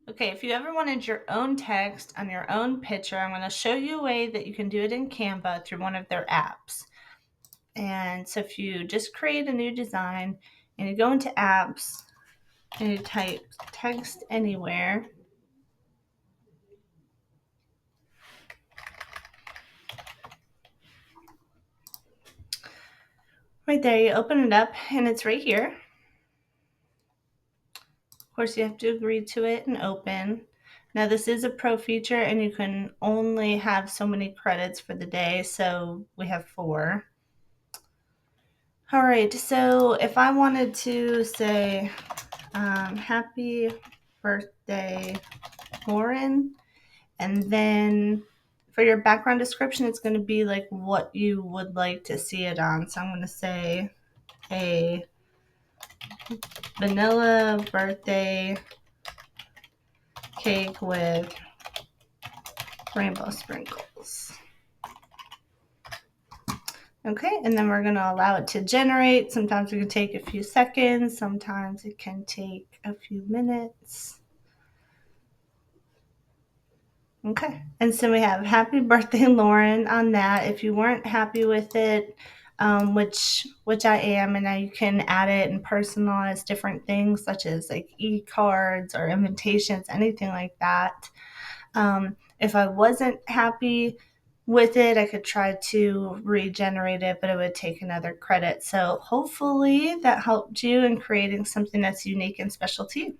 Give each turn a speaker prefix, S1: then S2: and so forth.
S1: Okay, if you ever wanted your own text on your own picture, I'm going to show you a way that you can do it in Canva through one of their apps. And so if you just create a new design and you go into apps and you type text anywhere, right there, you open it up and it's right here. Of course, you have to agree to it and open. Now, this is a pro feature and you can only have so many credits for the day, so we have 4. All right, so if I wanted to say, happy birthday, Lauren, and then for your background description, it's going to be like what you would like to see it on. So I'm going to say a vanilla birthday cake with rainbow sprinkles. Okay, and then we're going to allow it to generate. Sometimes it can take a few seconds, sometimes it can take a few minutes. Okay, and so we have happy birthday, Lauren, on that. If you weren't happy with it, which I am, and now you can add it and personalize different things such as like e-cards or invitations, anything like that. If I wasn't happy with it, I could try to regenerate it, but it would take another credit. So hopefully that helped you in creating something that's unique and special to you.